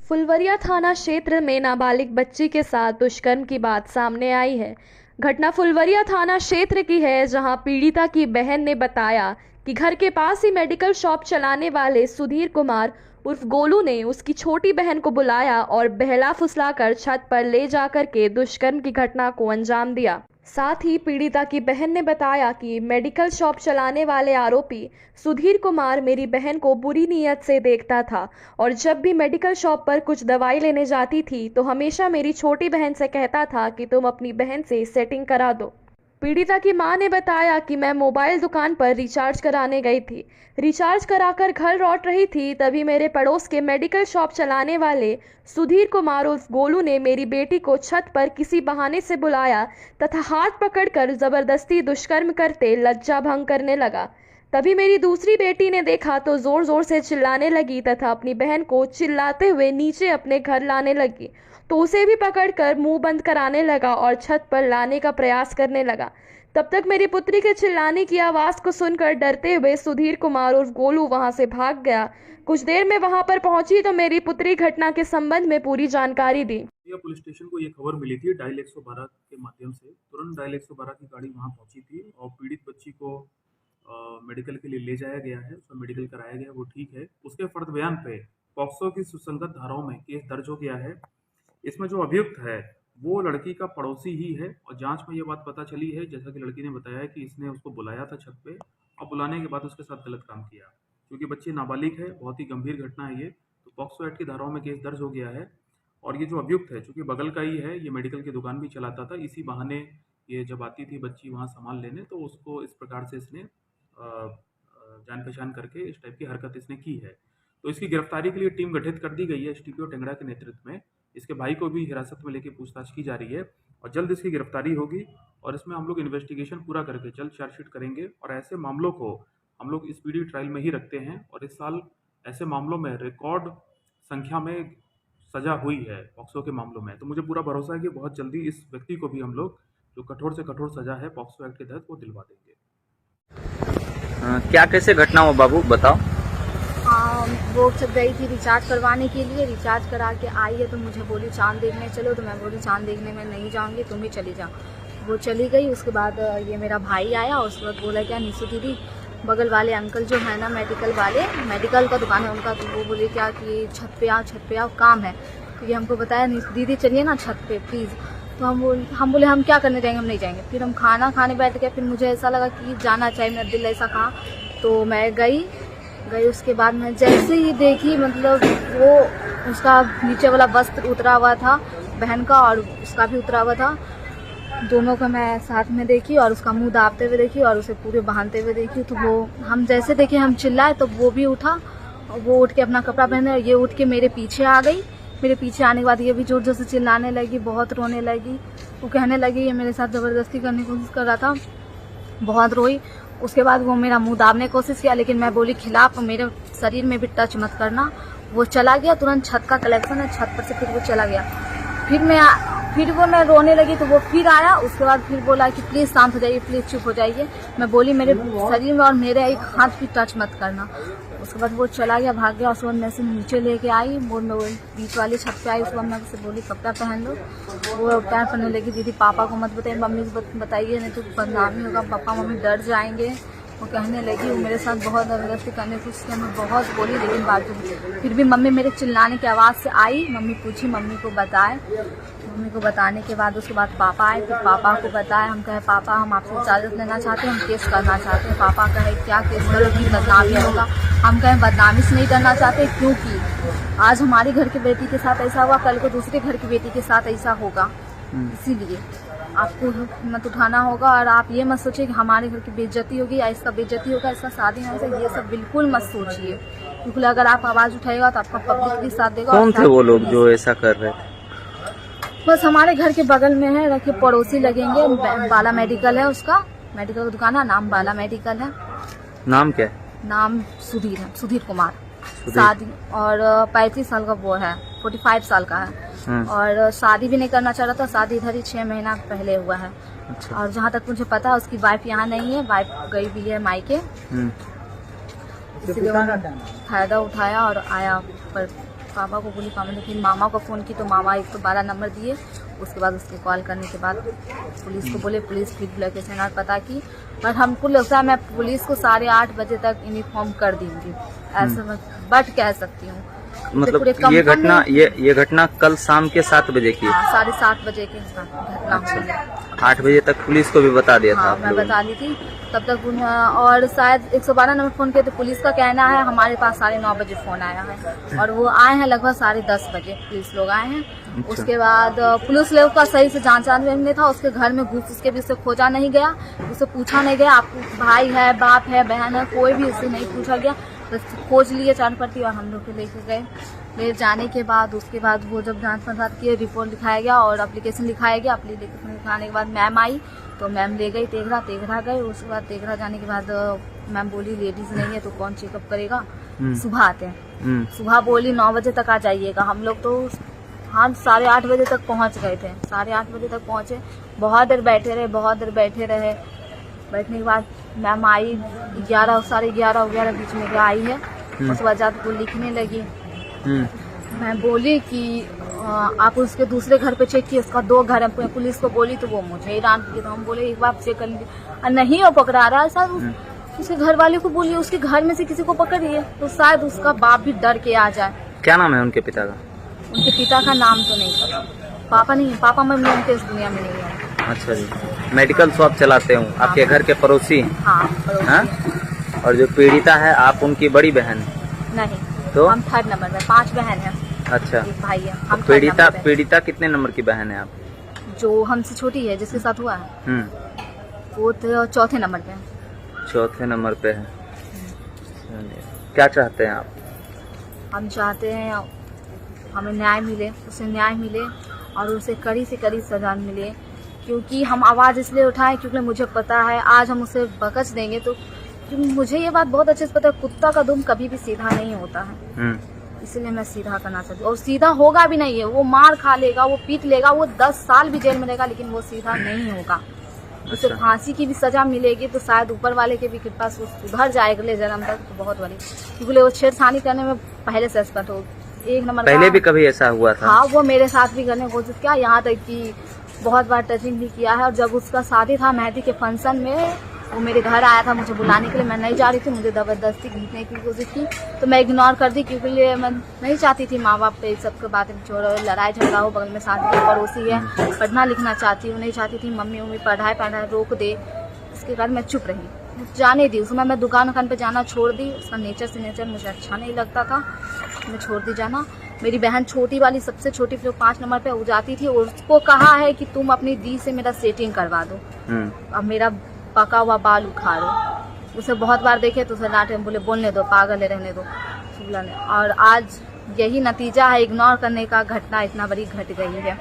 फुलवरिया थाना क्षेत्र में नाबालिग बच्ची के साथ दुष्कर्म की बात सामने आई है। घटना फुलवरिया थाना क्षेत्र की है, जहां पीड़िता की बहन ने बताया कि घर के पास ही मेडिकल शॉप चलाने वाले सुधीर कुमार उर्फ गोलू ने उसकी छोटी बहन को बुलाया और बहला फुसलाकर छत पर ले जाकर के दुष्कर्म की घटना को अंजाम दिया। साथ ही पीड़िता की बहन ने बताया कि मेडिकल शॉप चलाने वाले आरोपी सुधीर कुमार मेरी बहन को बुरी नीयत से देखता था और जब भी मेडिकल शॉप पर कुछ दवाई लेने जाती थी तो हमेशा मेरी छोटी बहन से कहता था कि तुम अपनी बहन से सेटिंग करा दो। पीड़िता की मां ने बताया कि मैं मोबाइल दुकान पर रिचार्ज कराने गई थी। रिचार्ज कराकर घर लौट रही थी, तभी मेरे पड़ोस के मेडिकल शॉप चलाने वाले सुधीर कुमार उर्फ गोलू ने मेरी बेटी को छत पर किसी बहाने से बुलाया तथा हाथ पकड़कर जबरदस्ती दुष्कर्म करते लज्जा भंग करने लगा। तभी मेरी दूसरी बेटी ने देखा तो जोर जोर से चिल्लाने लगी तथा अपनी बहन को चिल्लाते हुए नीचे अपने घर लाने लगी, तो उसे भी पकड़कर मुंह बंद कराने लगा और छत पर लाने का प्रयास करने लगा। तब तक मेरी पुत्री के चिल्लाने की आवाज को सुनकर डरते हुए सुधीर कुमार उर्फ गोलू वहां से भाग गया। कुछ देर में वहां पर पहुंची तो मेरी पुत्री घटना के संबंध में पूरी जानकारी दी। पुलिस स्टेशन को ये खबर मिली थी डायल 112 के माध्यम से। तुरंत डायल 112 की गाड़ी वहां पहुंची थी और पीड़ित बच्ची को मेडिकल के लिए ले जाया गया है, उसका मेडिकल कराया गया, वो ठीक है। उसके फर्द बयान पे पॉक्सो की सुसंगत धाराओं में केस दर्ज हो गया है। इसमें जो अभियुक्त है वो लड़की का पड़ोसी ही है और जांच में ये बात पता चली है, जैसा कि लड़की ने बताया है, कि इसने उसको बुलाया था छत पे और बुलाने के बाद उसके साथ गलत काम किया। क्योंकि बच्ची नाबालिग है, बहुत ही गंभीर घटना है ये, तो पॉक्सो एक्ट की धाराओं में केस दर्ज हो गया है। और ये जो अभियुक्त है, चूंकि बगल का ही है, ये मेडिकल की दुकान भी चलाता था, इसी बहाने ये जब आती थी बच्ची वहाँ सामान लेने तो उसको इस प्रकार से इसने जान पहचान करके इस टाइप की हरकत इसने की है। तो इसकी गिरफ्तारी के लिए टीम गठित कर दी गई है एसटीपीओ टेंगड़ा के नेतृत्व में। इसके भाई को भी हिरासत में लेकर पूछताछ की जा रही है और जल्द इसकी गिरफ्तारी होगी और इसमें हम लोग इन्वेस्टिगेशन पूरा करके जल्द चार्जशीट करेंगे। और ऐसे मामलों को हम लोग स्पीडी ट्रायल में ही रखते हैं और इस साल ऐसे मामलों में रिकॉर्ड संख्या में सजा हुई है पॉक्सो के मामलों में। तो मुझे पूरा भरोसा है कि बहुत जल्दी इस व्यक्ति को भी हम लोग जो कठोर से कठोर सजा है पॉक्सो एक्ट के तहत वो दिलवा देंगे। क्या कैसे घटना हो बाबू बताओ। वो जब गई थी रिचार्ज करवाने के लिए, रिचार्ज करा के आई है तो मुझे बोली चांद देखने चलो, तो मैं बोली चांद देखने में नहीं जाऊंगी, तुम ही चली जाओ। वो चली गई। उसके बाद ये मेरा भाई आया, उस वक्त बोला क्या निशु दीदी, बगल वाले अंकल जो है ना मेडिकल वाले, मेडिकल का दुकान है उनका, तो वो बोले क्या कि छत पे आओ काम है। तो ये हमको बताया दीदी चलिए ना छत पे प्लीज़। तो हम बोले हम क्या करने जाएंगे, हम नहीं जाएंगे। फिर हम खाना खाने बैठ गए। फिर मुझे ऐसा लगा कि जाना चाहिए, मेरा दिल ऐसा कहा, तो मैं गई। उसके बाद मैं जैसे ही देखी, मतलब वो उसका नीचे वाला वस्त्र उतरा हुआ था बहन का और उसका भी उतरा हुआ था, दोनों का मैं साथ में देखी और उसका मुंह दाबते हुए देखी और उसे पूरे बांधते हुए देखी। तो वो हम जैसे देखे हम चिल्लाए तो वो भी उठा, वो उठ के अपना कपड़ा पहने और ये उठ के मेरे पीछे आ गई। मेरे पीछे आने के बाद ये भी जोर जोर से चिल्लाने लगी, बहुत रोने लगी। वो कहने लगी ये मेरे साथ ज़बरदस्ती करने की कोशिश कर रहा था, बहुत रोई। उसके बाद वो मेरा मुंह दाबने की कोशिश किया, लेकिन मैं बोली खिलाफ मेरे शरीर में भी टच मत करना। वो चला गया, तुरंत छत का कलेक्शन है, छत पर से फिर वो चला गया। फिर मैं रोने लगी तो वो फिर आया। उसके बाद फिर बोला कि प्लीज़ शांत हो जाइए, प्लीज़ चुप हो जाइए। मैं बोली मेरे शरीर में और मेरे एक हाथ भी टच मत करना। उसके बाद वो चला गया, भाग गया। उसके बाद मैं से नीचे लेके आई, वो बीच वाली छत पे आई। उसके बाद मैं उसे बोली कपड़ा पहन लो। वो पैर पहनने लगी, दीदी पापा को मत बताइए, मम्मी को बताइए, नहीं तो बदनामी होगा, पापा मम्मी डर जाएंगे। वो कहने लगी, वो मेरे साथ बहुत ज़बरदस्ती करने की उसने मैं बहुत बोली, लेकिन बात फिर भी मम्मी मेरे चिल्लाने की आवाज़ से आई। मम्मी पूछी, मम्मी को बताए। मम्मी को बताने के बाद उसके बाद पापा आए, फिर पापा को बताया। हम कहे पापा हम आपसे इजाज़त लेना चाहते हैं, हम केस करना चाहते हैं। पापा कहे क्या केस करोगी, बदनामी होगा। हम कहें बदनामी से नहीं करना चाहते, क्योंकि आज हमारे घर की बेटी के साथ ऐसा हुआ, कल को दूसरे घर की बेटी के साथ ऐसा होगा। इसीलिए आपको हिम्मत उठाना होगा और आप ये मत सोचिए कि हमारे घर की बेइज्जती होगी या इसका बेइज्जती होगा, इसका शादी नहीं होगा, ये सब बिल्कुल मत सोचिए। क्योंकि अगर आप आवाज़ उठाएगा तो आपका पब्लिक भी साथ देगा। कौन थे वो लोग जो ऐसा कर रहे थे? बस हमारे घर के बगल में है, रखे पड़ोसी लगेंगे। बाला मेडिकल है, उसका मेडिकल का दुकान है, नाम बाला मेडिकल है। नाम क्या? नाम सुधीर है, सुधीर कुमार। शादी और 35 साल का वो है, 45 साल का है। और शादी भी नहीं करना चाह रहा था, शादी इधर ही 6 महीना पहले हुआ है। अच्छा। और जहाँ तक मुझे पता है उसकी वाइफ यहाँ नहीं है, वाइफ गई भी है मायके। इसलिए उन्होंने फायदा उठाया और आया। पर पापा को बोली, पापा ने फिर मामा को फ़ोन की तो मामा 112 नंबर दिए। उसके बाद उसके कॉल करने के बाद पुलिस को बोले, पुलिस फिर लोकेशन और पता की। पर हमको लगता है मैं पुलिस को 8:30 बजे तक इन्फॉर्म कर दूँगी, ऐसा मैं बट कह सकती हूँ। मतलब ये घटना कल शाम के 7 बजे की है? 7:30 बजे की घटना हुई है। 8 बजे तक पुलिस को भी बता दिया था? हाँ, मैं बता दी थी तब तक और शायद 112 नंबर फ़ोन किया तो पुलिस का कहना है हमारे पास 9:30 बजे फ़ोन आया है और वो आए हैं लगभग 10:30 बजे पुलिस लोग आए हैं। अच्छा। उसके बाद पुलिस लोग का सही से जांच नहीं था। उसके घर में घुस उसके भी उसे खोजा नहीं गया, उसे पूछा नहीं गया आपको भाई है, बाप है, बहन है, कोई भी उससे नहीं पूछा गया। बस खोज लिए चारपट्टी और हम लोग को लेके गए। ले जाने के बाद उसके बाद वो जब जांच पड़ताल किए, रिपोर्ट लिखाया गया और एप्लीकेशन लिखाया गया। एप्लीकेशन लिखाने के बाद मैम आई तो मैम ले गई तेघरा गए। उसके बाद तेघरा जाने के बाद मैम बोली लेडीज नहीं है तो कौन चेकअप करेगा, सुबह आते हैं। सुबह बोली 9 बजे तक आ जाइएगा। हम लोग तो हाँ 8:30 बजे तक पहुंच गए थे। 8:30 बजे तक पहुंचे, बहुत देर बैठे रहे। बैठने के बाद मैम आई 11 साढ़े 11 बीच में आई है। उसके बाद जाकर वो लिखने लगी। मैं बोली कि आप उसके दूसरे घर पे चेक किए, उसका 2 घर है। पुलिस को बोली तो वो मुझे ही डांट दिया। तो हम बोले एक बार चेक कर लीजिए, नहीं वो पकड़ा रहा है सर। उसके घर वाले को बोलिए उसके घर में से किसी को पकड़िए तो शायद उसका बाप भी डर के आ जाए। क्या नाम है उनके पिता का? उनके पिता का नाम तो नहीं पता। पापा नहीं, पापा मम्मी उनके इस दुनिया में नहीं है। अच्छा जी, मेडिकल शॉप चलाते हूँ, आपके घर के पड़ोसी हैं? हाँ, पड़ोसी। हाँ? और जो पीड़िता है आप उनकी बड़ी बहन है? नहीं, तो हम 3rd नंबर में, 5 बहन है। अच्छा, एक भाई है। हम पीड़िता कितने नंबर की बहन है आप? जो हमसे छोटी है जिसके साथ हुआ है वो तो 4थे नंबर पे है। 4थे नंबर पे है। क्या चाहते हैं आप? हम चाहते हैं हमें न्याय मिले, उसे न्याय मिले और उसे कड़ी से कड़ी सजा मिले। क्योंकि हम आवाज़ इसलिए उठाएं क्योंकि मुझे पता है आज हम उसे बकच देंगे तो मुझे ये बात बहुत अच्छे से पता है कुत्ता का दुम कभी भी सीधा नहीं होता है। इसलिए मैं सीधा करना चाहती हूँ और सीधा होगा भी नहीं है। वो मार खा लेगा, वो पीट लेगा, वो 10 साल भी जेल में रहेगा लेकिन वो सीधा नहीं होगा। उसे फांसी की भी सजा मिलेगी तो शायद ऊपर वाले के भी कृपा से सुधर जाए अगले जन्म तक तो बहुत बड़ी। क्योंकि वो छेड़छानी करने में पहले से एक्सपर्ट हो। 1 नंबर पहले भी कभी ऐसा हुआ था? हाँ, वो मेरे साथ भी करने की कोशिश किया, यहाँ तक कि बहुत बार टचिंग भी किया है। और जब उसका शादी था मेहंदी के फंक्शन में वो मेरे घर आया था मुझे बुलाने के लिए। मैं नहीं जा रही थी, मुझे ज़बरदस्ती घींचने की कोशिश की तो मैं इग्नोर कर दी क्योंकि मैं नहीं चाहती थी माँ बाप पे सबके बातें छोड़ो, लड़ाई झगड़ा हो। बगल में शादी की पड़ोसी है, पढ़ना लिखना चाहती हूँ, नहीं चाहती थी मम्मी पढ़ाई रोक दे। इसके बाद मैं चुप रही, जाने दी। उसमें मैं दुकान पे जाना छोड़ दी। उसका नेचर मुझे अच्छा नहीं लगता था, मैं छोड़ दी जाना। मेरी बहन छोटी वाली सबसे छोटी जो 5 नंबर पे वो जाती थी, उसको कहा है कि तुम अपनी दी से मेरा सेटिंग करवा दो, अब मेरा पका हुआ बाल उखाड़ो। उसे बहुत बार देखे तो उसे डांटे, बोले बोलने दो, पागल है, रहने दो। और आज यही नतीजा है इग्नोर करने का। घटना इतना बड़ी घट गई है।